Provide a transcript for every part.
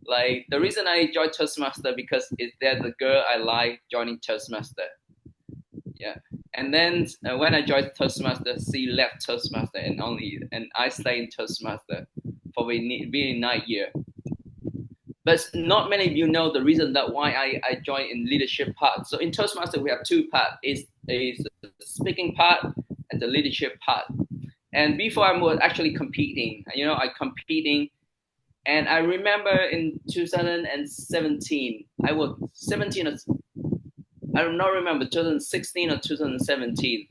Like the reason I joined Toastmaster because it's there the girl I like joining Toastmaster. Yeah. And then when I joined Toastmaster, she left Toastmaster and I stayed in Toastmaster for really 9 years. But not many of you know the reason that why I joined in leadership part. So in Toastmaster we have two parts: is the speaking part and the leadership part. And before I was actually competing, I competing, and I remember in 2017, I was 17 or I don't know, remember 2016 or 2017.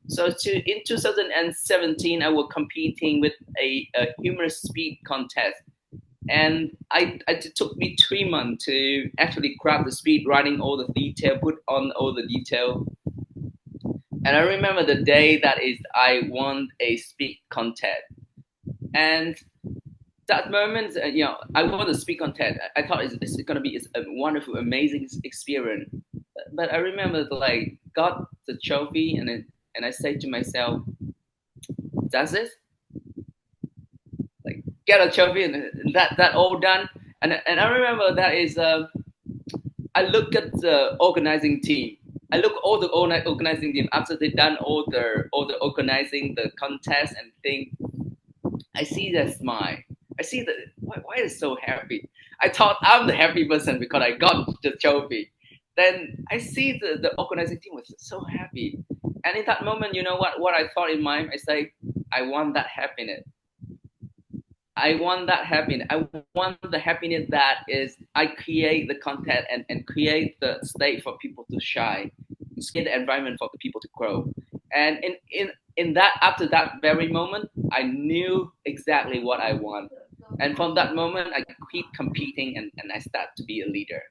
So in 2017, I was competing with a humorous speed contest, and it took me 3 months to actually grab the speed, writing all the detail, put on all the detail. And I remember the day that is I won a speed contest, and that moment, I won the speed contest. I thought it's going to be a wonderful, amazing experience. But I remember like got the trophy, and I say to myself, "That's it." Like get a trophy, and that all done. And I remember that is I look at the organizing team. I look all the organizing team after they done all the organizing the contest and thing. I see their smile. I see that why is so happy. I thought I'm the happy person because I got the trophy. Then I see the organizing team was so happy. And in that moment, you know what I thought in mind? I say, I want that happiness. I want that happiness. I want the happiness that is I create the content and create the state for people to shine, create the environment for the people to grow. And in that after that very moment, I knew exactly what I want. And from that moment I keep competing and I start to be a leader.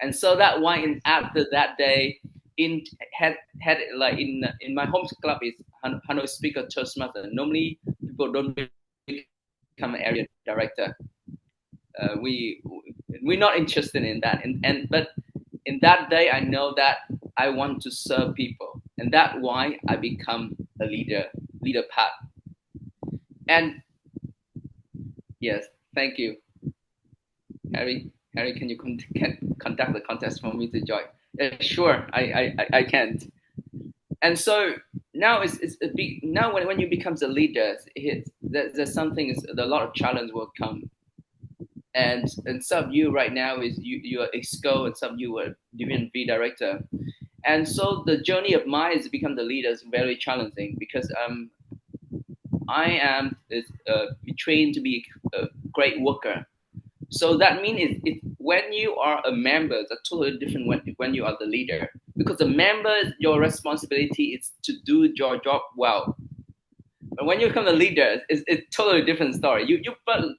And so that why after that day in had like in my home club is Hanoi speaker Toastmaster. Normally people don't become an area director. We're not interested in that. And but in that day, I know that I want to serve people, and that's why I become a leader part. And yes, thank you, Harry. Harry, can you can conduct the contest for me to join? Sure, I can. And so now it's a big now when you become a leader, there's something is a lot of challenge will come. And some of you right now is you're Exco, and some of you are Division B director. And so the journey of mine is to become the leader is very challenging because I am trained to be a great worker. So that means when you are a member, it's totally different when you are the leader. Because the member, your responsibility is to do your job well. But when you become a leader, it's totally different story. You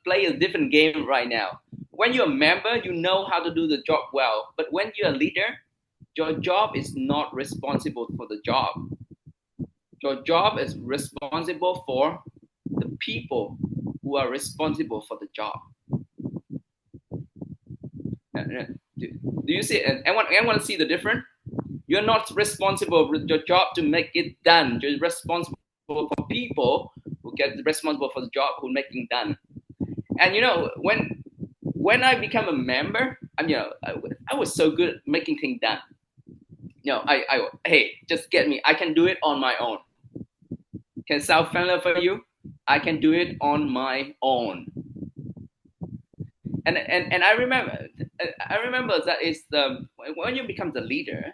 play a different game right now. When you're a member, you know how to do the job well. But when you're a leader, your job is not responsible for the job. Your job is responsible for the people who are responsible for the job. Do you see? And anyone see the difference? You're not responsible for your job to make it done. You're responsible for people who get responsible for the job who making done. And when I become a member, I was so good at making things done. Hey, just get me. I can do it on my own. Can sound familiar for you? I can do it on my own. And I remember that is the when you become the leader,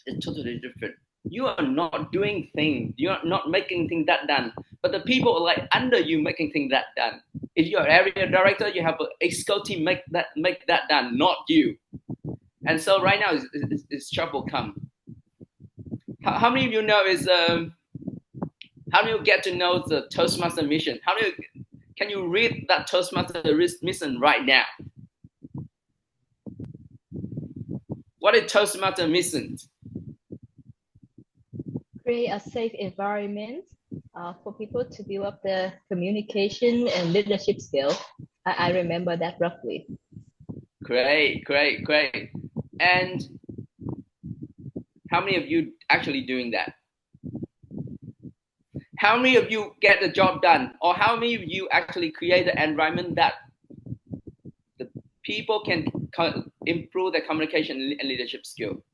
it's totally different. You are not doing things, you are not making things that done, but the people like under you making things that done. If you're area director, you have an Exco team make that done, not you. And so right now is trouble come. How many of you know is how do you get to know the Toastmaster mission? Can you read that Toastmaster mission right now? What is Toastmaster mission? Create a safe environment for people to build up the communication and leadership skill. I remember that roughly. Great. And how many of you actually doing that? How many of you get the job done? Or how many of you actually create the environment that the people can improve their communication and leadership skill.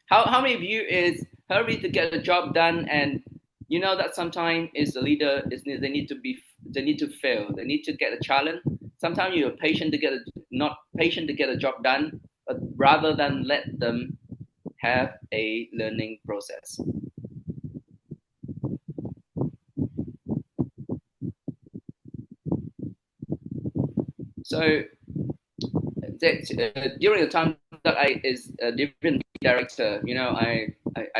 How many of you is hurry to get the job done, and you know that sometimes is the leader is they need to fail, they need to get a challenge. Sometimes you're patient to get not patient to get a job done, but rather than let them have a learning process. So during the time that I is a different director, you know, I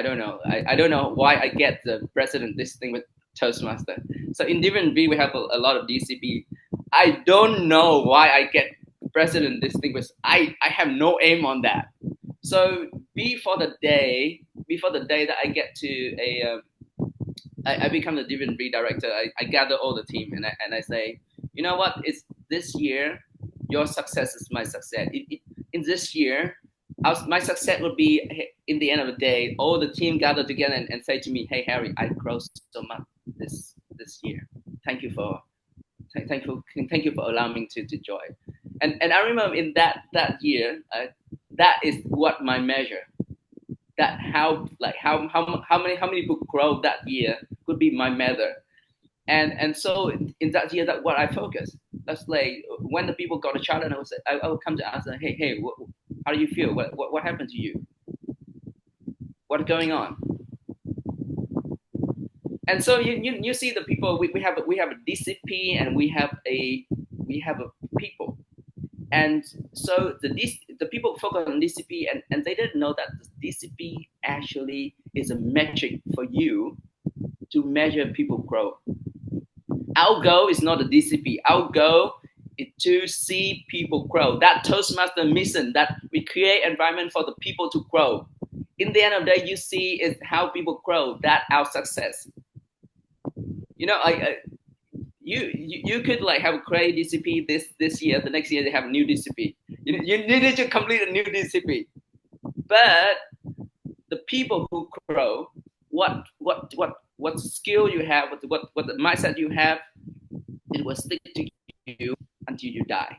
don't know. I don't know why I get the president this thing with Toastmaster. So in different V we have a lot of DCP. I don't know why I get president this thing with I have no aim on that. So before the day that I get to I become the different V director, I gather all the team and I say, you know what, it's this year your success is my success. In this year, my success would be in the end of the day, all the team gather together and say to me, "Hey Harry, I grow so much this year. Thank you for thank you for allowing me to join." And I remember in that year, that is what my measure. That how many people grow that year could be my measure. And so in that year, that what I focus. That's like when the people got a challenge, I would come to ask them, hey, how do you feel? What happened to you? What's going on? And so you see the people we have a DCP and we have a people, and so the people focus on DCP and they didn't know that the DCP actually is a metric for you to measure people growth. Our goal is not the DCP. Our goal is to see people grow. That Toastmaster mission, that we create environment for the people to grow. In the end of the day, you see is how people grow. That our success. You know, you could like have a great DCP this year. The next year they have a new DCP. You need to complete a new DCP. But the people who grow, what skill you have, what the mindset you have, it will stick to you until you die.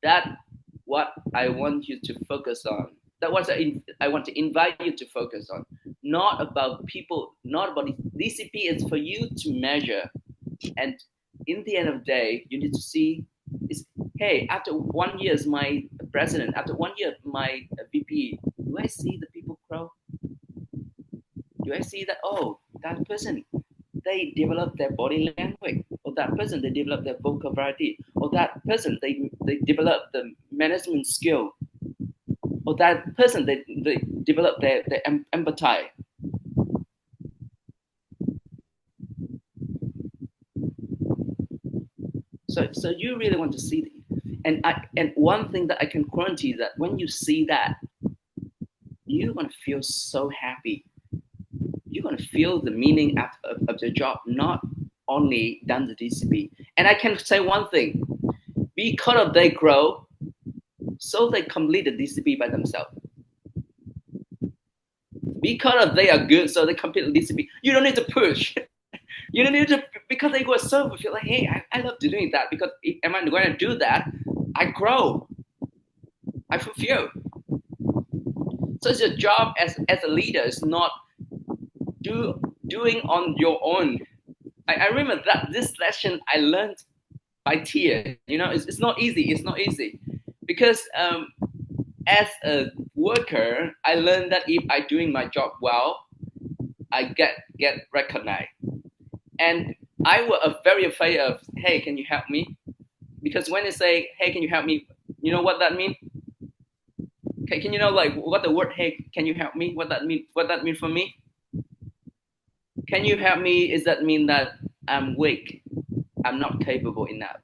That's what I want you to focus on. That what I want to invite you to focus on. Not about people, not about DCP is for you to measure. And in the end of the day, you need to see is, hey, after 1 year as my president, after 1 year my VP, do I see the people grow? Do I see that, oh, that person, they develop their body language, or that person, they develop their vocal variety, or that person, they develop the management skill, or that person, they develop their empathy. So you really want to see it. And one thing that I can guarantee that when you see that, you're going to feel so happy. You're going to feel the meaning of the job, not only done the DCP. And I can say one thing, because they grow, so they complete the DCP by themselves. Because they are good, so they complete the DCP. You don't need to push. You don't need to, because they go so, you feel like, hey, I love doing that, because if am I going to do that, I grow. I fulfill. So it's your job as a leader. It's not doing on your own. I remember that this lesson I learned by tears. You know, it's not easy. It's not easy because as a worker, I learned that if I doing my job well, I get recognized. And I was very afraid of, hey, can you help me? Because when they say, hey, can you help me? You know what that means? Okay, can you know like what the word, hey, can you help me? What that mean? What that mean for me? Can you help me? Is that mean that I'm weak? I'm not capable enough?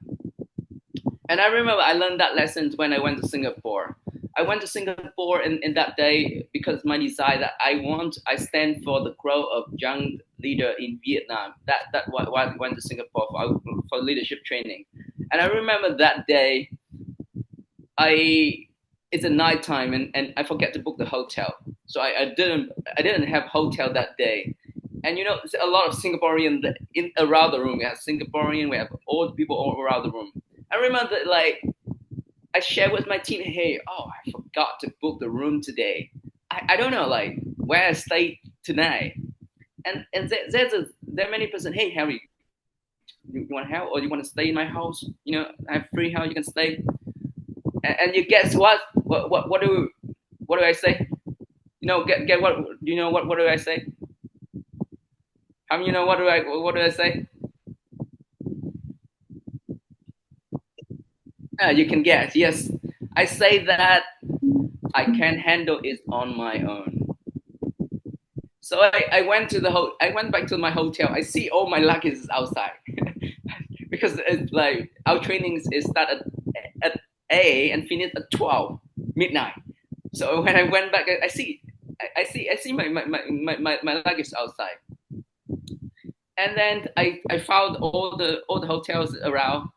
And I remember I learned that lesson when I went to Singapore. I went to Singapore in that day because my desire that I stand for the growth of young leader in Vietnam. That why I went to Singapore for leadership training. And I remember that day, it's a night time and I forget to book the hotel. So I didn't have hotel that day. And there's a lot of Singaporean in around the room. We have Singaporean, we have old people all around the room. I remember like I shared with my team, hey, oh, I forgot to book the room today. I don't know like where I stay tonight. And there are many person, hey Harry, you want help or you want to stay in my house? I have free house, you can stay. And you guess what do I say? Get what you know what do I say? What do I say? You can guess. Yes, I say that I can handle it on my own. So I went to I went back to my hotel. I see all my luggage is outside because it's like our trainings is start at 8 and finish at 12 midnight. So when I went back, I see my luggage outside, and then I found all the hotels around.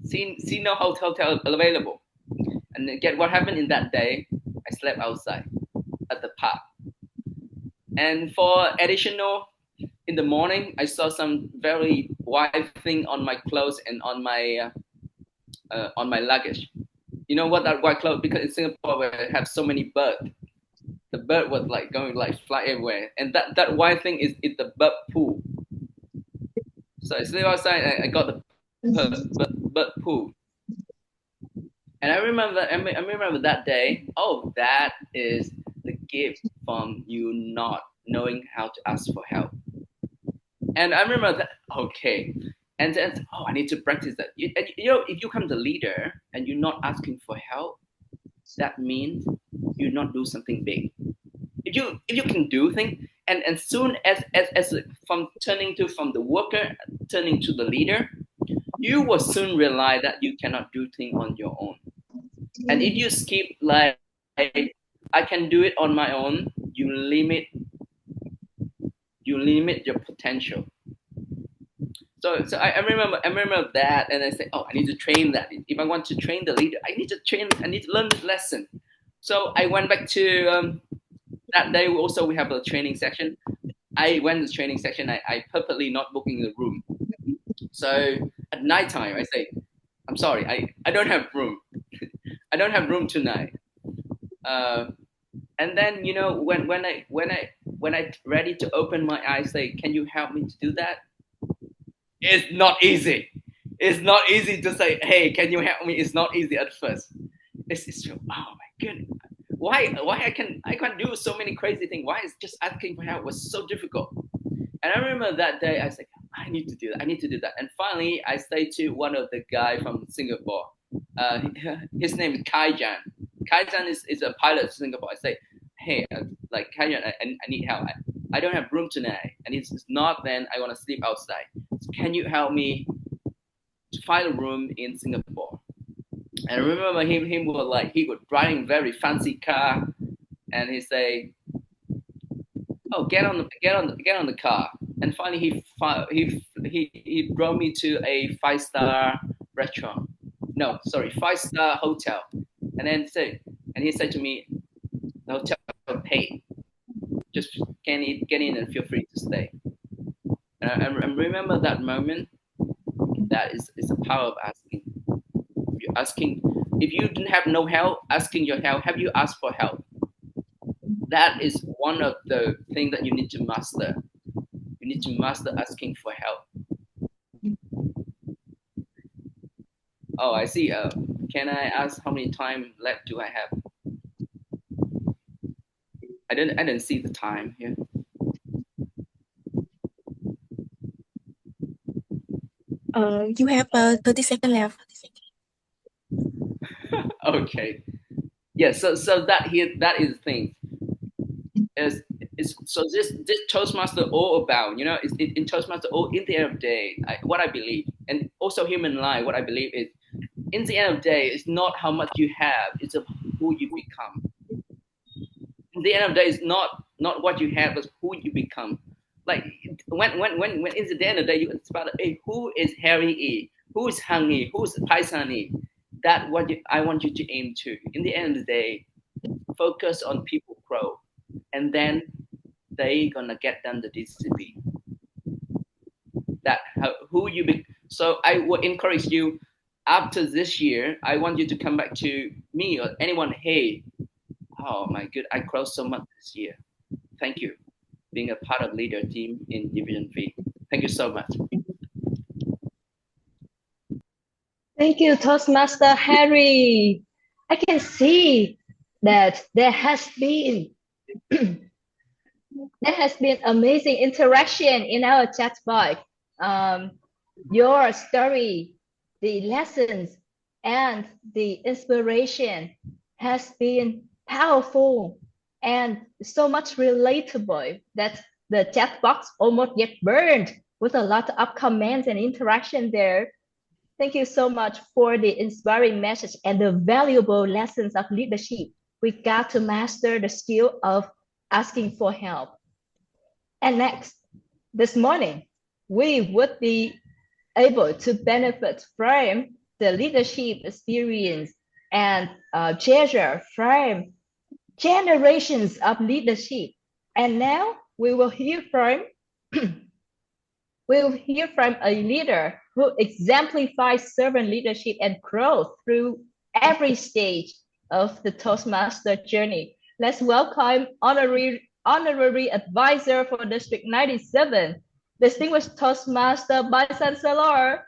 See no hotel available, and then get what happened in that day. I slept outside at the park, and for additional in the morning, I saw some very white thing on my clothes and on my luggage. You know what that white cloth? Because in Singapore we have so many birds. The bird was like going like fly everywhere, and that white thing is the bird poo. So I sleep outside. And I got the bird poo, and I remember that day. Oh, that is the gift from you not knowing how to ask for help. And I remember that. Okay, and then I need to practice that. If you come the leader and you're not asking for help, that means you not do something big. If you can do things, and soon as from turning to from the worker turning to the leader, you will soon realize that you cannot do things on your own. And if you skip like I can do it on my own, you limit your potential. So I remember that, and I said, oh, I need to train that. If I want to train the leader, I need to learn this lesson. So I went back to that day. Also, we have a training section. I went to the training section. I purposely not booking the room. So at night time, I say, I'm sorry, I don't have room. I don't have room tonight. Uh, and then when I ready to open my eyes, say, can you help me to do that? It's not easy. It's not easy to say, hey, can you help me? It's not easy at first. It's oh my goodness. Why I can't do so many crazy things? Why is just asking for help was so difficult? And I remember that day I said, I need to do that. I need to do that. And finally I say to one of the guy from Singapore. Uh, his name is Kai Jan. Kai Jan is a pilot in Singapore. I say, hey, like Kai Jan, I need help. I don't have room tonight, and it's not. Then I want to sleep outside. So can you help me to find a room in Singapore? And I remember him was like he was driving very fancy car, and he say, "Oh, get on the car." And finally, he drove me to a 5-star restaurant. No, sorry, 5-star hotel. And he said to me, "The hotel paid. Just get in and feel free to stay." And I remember that moment. That is the power of asking. You're asking. If you didn't have no help, asking your help. Have you asked for help? That is one of the things that you need to master. You need to master asking for help. Oh, I see. Can I ask how many time left do I have? I didn't see the time here. You have 30 seconds left. Okay. Yeah. So that is the thing. Is so this Toastmaster all about in Toastmaster all in the end of the day what I believe, and also human life, what I believe is in the end of the day it's not how much you have, it's who you become. In the end of the day it's not what you have, but who you become. Like when it's the end of the day you spot, hey, who is Harry E, who is Hang E, who's Paisan E. That I want you to aim to. In the end of the day, focus on people grow, and then they gonna get them the discipline. That who you be. So I would encourage you after this year. I want you to come back to me or anyone. Hey, oh my good, I closed so much this year. Thank you, being a part of leader team in Division 3. Thank you so much. Thank you, Toastmaster Harry. I can see that there has been amazing interaction in our chat box. Your story, the lessons, and the inspiration has been powerful and so much relatable that the chat box almost get burned with a lot of comments and interaction there. Thank you so much for the inspiring message and the valuable lessons of leadership. We got to master the skill of asking for help. And next, this morning, we would be able to benefit from the leadership experience and treasure from generations of leadership. And now we will hear from a leader who exemplifies servant leadership and growth through every stage of the Toastmaster journey. Let's welcome honorary advisor for District 97, distinguished Toastmaster Bison Salor.